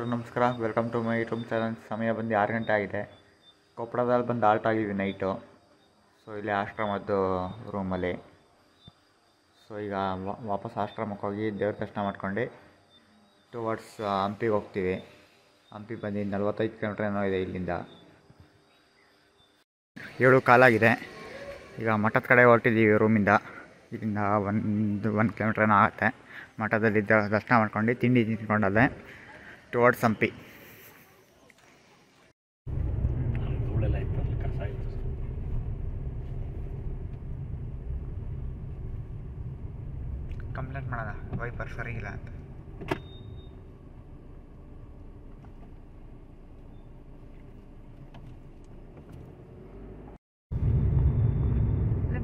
ಎಲ್ರಿಗೂ ನಮಸ್ಕಾರ. Welcome to my YouTube channel. ಸಮಯ ಬಂದು 6 ಗಂಟೆ ಆಗಿದೆ. ಕೊಪ್ಪಳದಲ್ಲಿ ಬಂದು ಆಲ್ಟ್ ಆಗಿದ್ವಿ ನೈಟು. ಸೊ ಇಲ್ಲಿ ಆಶ್ರಮದ್ದು ರೂಮಲ್ಲಿ. ಸೊ ಈಗ ವಾಪಸ್ ಆಶ್ರಮಕ್ಕೆ ಹೋಗಿ ದೇವ್ರ ದರ್ಶನ ಮಾಡ್ಕೊಂಡು ಟುವರ್ಡ್ಸ್ ಹಂಪಿಗೆ ಹೋಗ್ತೀವಿ. ಹಂಪಿ ಬಂದು 45 ಕಿಲೋಮೀಟ್ರ್ ಏನೋ ಇದೆ ಇಲ್ಲಿಂದ. 7 ಕಾಲಾಗಿದೆ. ಈಗ ಮಠದ ಕಡೆ ಹೊರಟಿದ್ದೀವಿ ರೂಮಿಂದ. ಇಲ್ಲಿಂದ 1 ಕಿಲೋಮೀಟ್ರ್ ಏನೋ ಆಗುತ್ತೆ. ಮಠದಲ್ಲಿ ದರ್ಶನ ಮಾಡ್ಕೊಂಡು ತಿಂಡಿ ತಿಂದ್ಕೊಂಡಲ್ಲೇ ಟುವರ್ಡ್ಸ್ ಹಂಪಿ. ಕಂಪ್ಲೇಂಟ್ ಮಾಡೋಣ, ವೈಪರ್ ಸರಿ ಇಲ್ಲ ಅಂತ.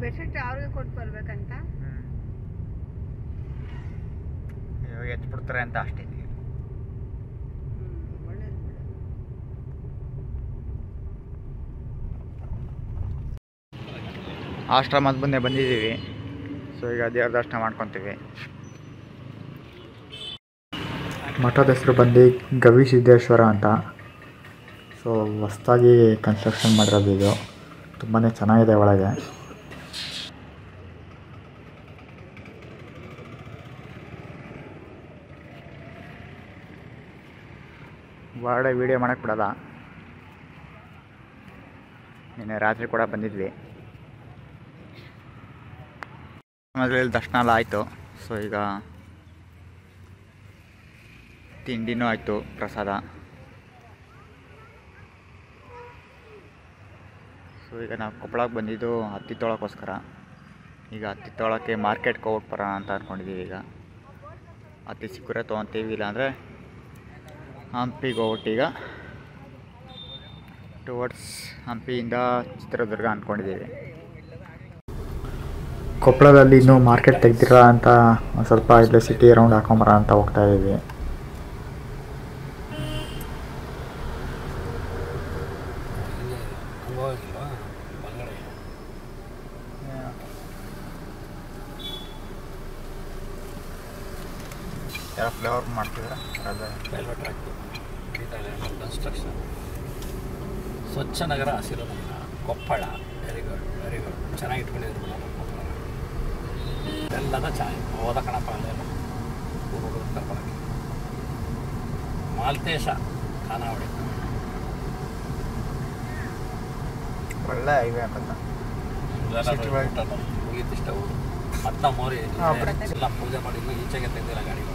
ಬೆಡ್ಶೀಟ್ ಅವ್ರಿಗೆ ಕೊಟ್ಟು ಬರ್ಬೇಕಂತ ಎತ್ಬಿಡ್ತಾರೆ ಅಂತ ಅಷ್ಟೇ. ಆಶ್ರಮದ ಮುಂದೆ ಬಂದಿದ್ದೀವಿ. ಸೊ ಈಗ ದೇವ್ರ ದರ್ಶನ ಮಾಡ್ಕೊತೀವಿ. ಮಠದ ಹೆಸರು ಬಂದು ಗವಿಸಿದ್ದೇಶ್ವರ ಅಂತ. ಸೊ ಹೊಸ್ದಾಗಿ ಕನ್ಸ್ಟ್ರಕ್ಷನ್ ಮಾಡಿರೋದು ಇದು. ತುಂಬಾ ಚೆನ್ನಾಗಿದೆ ಒಳಗೆ. ಹೊರಗಡೆ ವೀಡಿಯೋ ಮಾಡೋಕ್ಕೆ ಬಿಡೋಲ್ಲ. ನಿನ್ನೆ ರಾತ್ರಿ ಕೂಡ ಬಂದಿದ್ವಿ. ಮದುವೆಯಲ್ಲಿ ದರ್ಶನ ಎಲ್ಲ ಆಯಿತು. ಸೊ ಈಗ ತಿಂಡಿನೂ ಆಯಿತು, ಪ್ರಸಾದ. ಸೊ ಈಗ ನಾವು ಕೊಪ್ಪಳಕ್ಕೆ ಬಂದಿದ್ದು ಹತ್ತಿ ತೊಳೋಕ್ಕೋಸ್ಕರ. ಈಗ ಹತ್ತಿ ತೊಳೋಕ್ಕೆ ಮಾರ್ಕೆಟ್ಗೆ ಹೋಗ್ಬಿಟ್ಟು ಬರೋಣ ಅಂತ ಅಂದ್ಕೊಂಡಿದ್ದೀವಿ. ಈಗ ಹತ್ತಿ ಸಿಕ್ಕರೆ ತೊಗೊತೀವಿ, ಇಲ್ಲಾಂದರೆ ಹಂಪಿಗೆ ಹೋಗ್ಬಿಟ್ಟು ಈಗ ಟುವರ್ಡ್ಸ್ ಹಂಪಿಯಿಂದ ಚಿತ್ರದುರ್ಗ ಅಂದ್ಕೊಂಡಿದ್ದೀವಿ. ಕೊಪ್ಪಳದಲ್ಲಿ ಇನ್ನೂ ಮಾರ್ಕೆಟ್ ತೆಗ್ದಿರ ಅಂತ ಒಂದು ಸ್ವಲ್ಪ ಇಲ್ಲೇ ಸಿಟಿ ರೌಂಡ್ ಹಾಕೊಂಬರ ಅಂತ ಹೋಗ್ತಾ ಇದ್ದೀವಿ. ಯಾವ ಫ್ಲೇವರ್ ಮಾಡ್ತಿದ್ದೀರಾ? ಕನ್ಸ್ಟ್ರಕ್ಷನ್ ಸ್ವಚ್ಛ ನಗರ ಹಸಿರು ನಗರ Koppal. Very good, very good. ಚೆನ್ನಾಗಿ ಇಟ್ಕೊಂಡಿದ್ರು ಎಲ್ಲದ ಚಾಯ್ ಹೋದ ಕಣಪ್ಪ. ಅಲ್ಲೇನು ಕರ್ಕೊಳಕ್ಕೆ ಮಾಲ್ತೇಶ ಖಾನಾವಳಿ ಒಳ್ಳೆ ಹೈವೇ ಅಂತ ಮುಗೀತಿಷ್ಟ ಊರು. ಮತ್ತ ಮೋರಿ ಎಲ್ಲ ಪೂಜೆ ಮಾಡಿ ಈಚೆಗೆ ತೆಗೆದಿಲ್ಲ ಗಾಡಿಗಳ.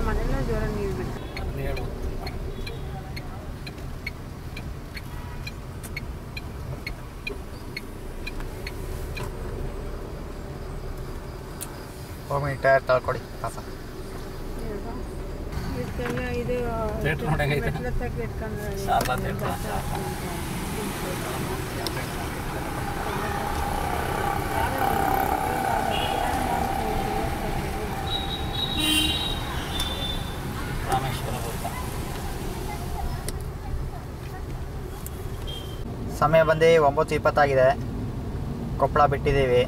ಮನೆಯಲ್ಲ ಜೋರ ನೀರು ಬಿಟ್ಟು ಹೇಳು. ಹೋಗಿ ಟೈರ್ ತಳ್ಕೊಡಿ ಪಾಪ. ಇದು ಥಿಯೇಟ್ರ್ ನೋಡಂಗೈತೆ. ಶಾರದಾ ಥಿಯೇಟ್ರ್. ರಾಮೇಶ್ವರ ಬುದ್ಧ. ಸಮಯ ಬಂದು 9:20 ಕೊಪ್ಪಳ ಬಿಟ್ಟಿದ್ದೀವಿ.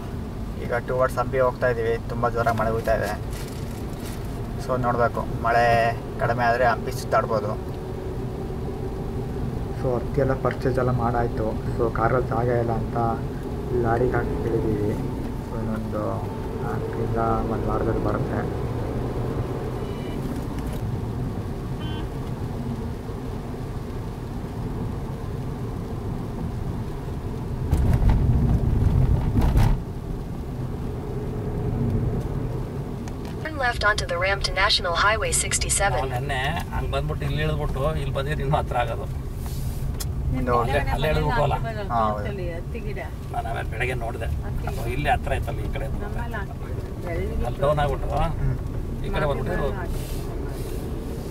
ಈಗ ಟುವರ್ಡ್ಸ್ ಹಂಪಿ ಹೋಗ್ತಾ ಇದ್ದೀವಿ. ತುಂಬ ಜೋರಾಗಿ ಮಳೆ ಹೋಗ್ತಾ ಇದೆ. ಸೊ ನೋಡಬೇಕು, ಮಳೆ ಕಡಿಮೆ ಆದರೆ ಹಂಪಿ ಸುತ್ತಾಡ್ಬೋದು. ಸೊ ಹತ್ತಿ ಎಲ್ಲ ಪರ್ಚೇಸ್ ಎಲ್ಲ ಮಾಡಾಯಿತು. ಸೊ ಕಾರಲ್ಲಿ ಜಾಗ ಇಲ್ಲ ಅಂತ ಲಾರಿಗೆ ಹಾಕಿ ಕೇಳಿದ್ದೀವಿ. ಸೊ ಇನ್ನೊಂದು 4ರಿಂದ 1 ವಾರದಲ್ಲಿ ಬರುತ್ತೆ. Left onto the ramp to National Highway 67. ನೆನ್ನೆ ಹಂಗೆ ಬಂದ್ಬಿಟ್ಟು ಇಲ್ಲಿ ಇಳಿದ್ಬಿಟ್ಟು ಇಲ್ಲಿ ಬಂದಿದ್ರೆ ಇನ್ನೂ ಹತ್ರ ಆಗೋದು. ಅಲ್ಲೇ ಇಳಿದ್ಬಿಟ್ಟಲ್ಲ. ನಾನು ಆಮೇಲೆ ಬೆಳಗ್ಗೆ ನೋಡಿದೆ, ಇಲ್ಲಿ ಹತ್ರ ಐತಲ್ಲ ಈ ಕಡೆ. ಅಲ್ಲಿ ಡೌನ್ ಆಗ್ಬಿಟ್ರು, ಈ ಕಡೆ ಬಂದ್ಬಿಟ್ಟು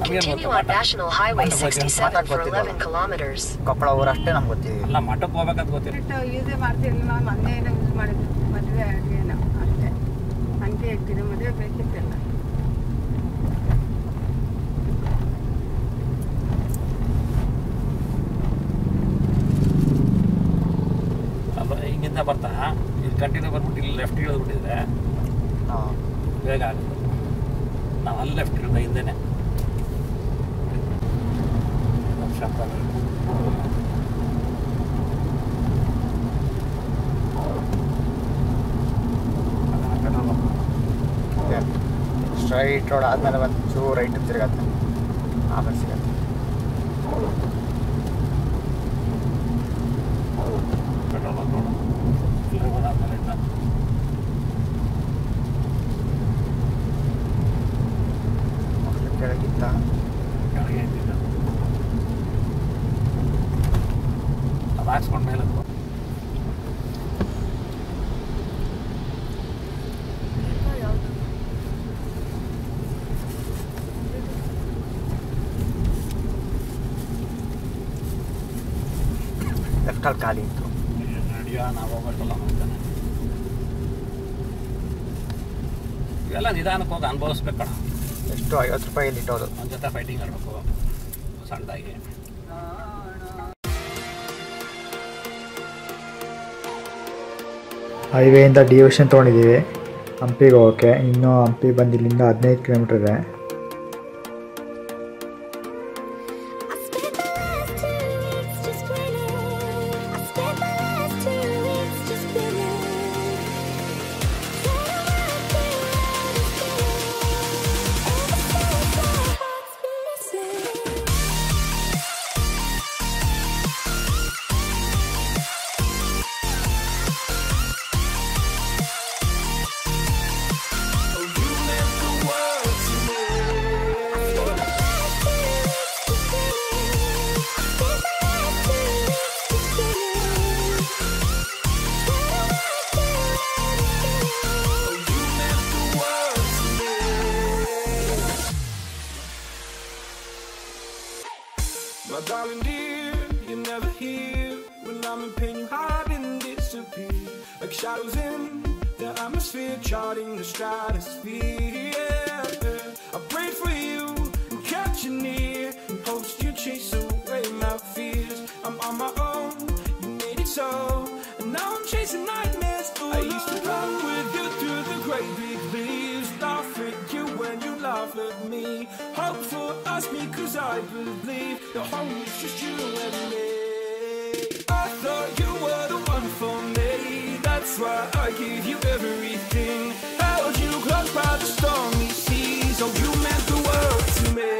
Continue on National Highway 67 for 11 kilometers. Koppal ಊರಷ್ಟೇ ನಮ್ಗೆ ಗೊತ್ತಿದೆ. ಅಲ್ಲ ಮಠಕ್ಕೆ ಹೋಗ್ಬೇಕಂತ ಗೊತ್ತಿಲ್ಲ. ಯೂಸೇ ಮಾಡ್ತಿರ್ಲಿಲ್ಲ. ನಾವು ಮೊನ್ನೆ ಏನೋ ಯೂಸ್ ಮಾಡಿದ್ವಿ ಮದುವೆ ಏನೋ ಅಷ್ಟೇ. ಹಂಗೆ ಇರ್ತೀನಿ, ಮದುವೆ ಬೇಕಿತ್ತಲ್ಲ. ಅಲ್ಲ ಹಿಂಗಿಂದ ಬರ್ತಾ ಇಲ್ಲಿ ಕಂಟಿನ್ಯೂ ಬಂದ್ಬಿಟ್ಟು ಇಲ್ಲಿ ಲೆಫ್ಟ್ ಇಳಿದ್ಬಿಟ್ಟಿದ್ರೆ ಹಾಂ ಬೇಗ ಆಗುತ್ತೆ. ನಾವು ಅಲ್ಲಿ ಲೆಫ್ಟ್ ಇಳಿದ ಹಿಂದೆನೇ ಸ್ಟ್ರೈಟ್ ರೋಡ್ ಆದಮೇಲೆ ಒಂದು ಚೂರು ರೈಟ್ ತಿರುಗತ್ತೆ, ಆಮೇಲೆ ಸಿಗತ್ತೆ. ಪೆಟ್ರೋಲ್ ಬಂಕ್ ರೋಡು ಹೋದಾದ್ಮೇಲೆ ಇಂದ ಕೆಳಗಿತ್ತ ಕೆಳಗೆ ಇದ್ದಿದ್ದು ಅದು ಹಾಕ್ಸ್ಕೊಂಡ ಮೇಲೆ ಲೆಫ್ಟಲ್ಲಿ ಖಾಲಿ ಇತ್ತು. ನಡಿಯೋ ನಾವು ಹೋಗ್ಬೇಕಲ್ಲ ಅಂತಾನೆ. ಇವೆಲ್ಲ ನಿಧಾನಕ್ಕೆ ಹೋಗಿ ಅನುಭವಿಸ್ಬೇಕಣ. ಎಷ್ಟು 50 ರೂಪಾಯಲ್ಲಿ ಇಟ್ಟೋದು. ಒಂದು ಜೊತೆ ಫೈಟಿಂಗ್ ಆಡಬೇಕು ಸಣ್ಣದಾಗಿ. ಹೈವೇಯಿಂದ ಡಿವಿಷನ್ ತೊಗೊಂಡಿದ್ದೀವಿ ಹಂಪಿಗೆ ಹೋಗೋಕ್ಕೆ. ಇನ್ನೂ ಹಂಪಿ ಬಂದು ಇಲ್ಲಿಂದ 15 ಕಿಲೋಮೀಟ್ರ್ ಇದೆ. My darling dear, you're never here. When I'm in pain, you hide and disappear. Like shadows in the atmosphere, charting the stratosphere. Yeah. I prayed for you and kept you near, in hopes you chase away my fears. I'm on my own, you made it so, and now I'm chasing nightmares. I used to run with you through the great big leaves, laugh at you when you laugh at me. Hope for us because I believe the home is just you and me. I thought you were the one for me, that's why I gave you everything. Held you close by the stormy seas, oh you meant the world to me.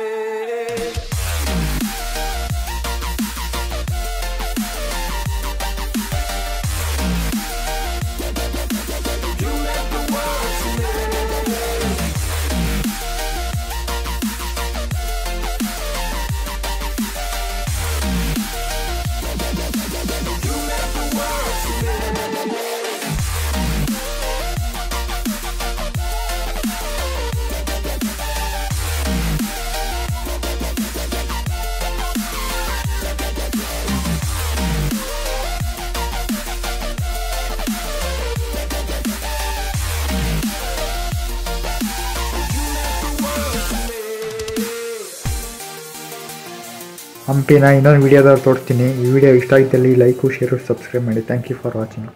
ಹಂಪಿನ ಇನ್ನೊಂದು ವೀಡಿಯೋದಲ್ಲಿ ತೋರಿಸ್ತೀನಿ. ಈ video ಇಷ್ಟ ಆಗಿದ್ದಲ್ಲಿ like share subscribe ಮಾಡಿ. Thank you for watching.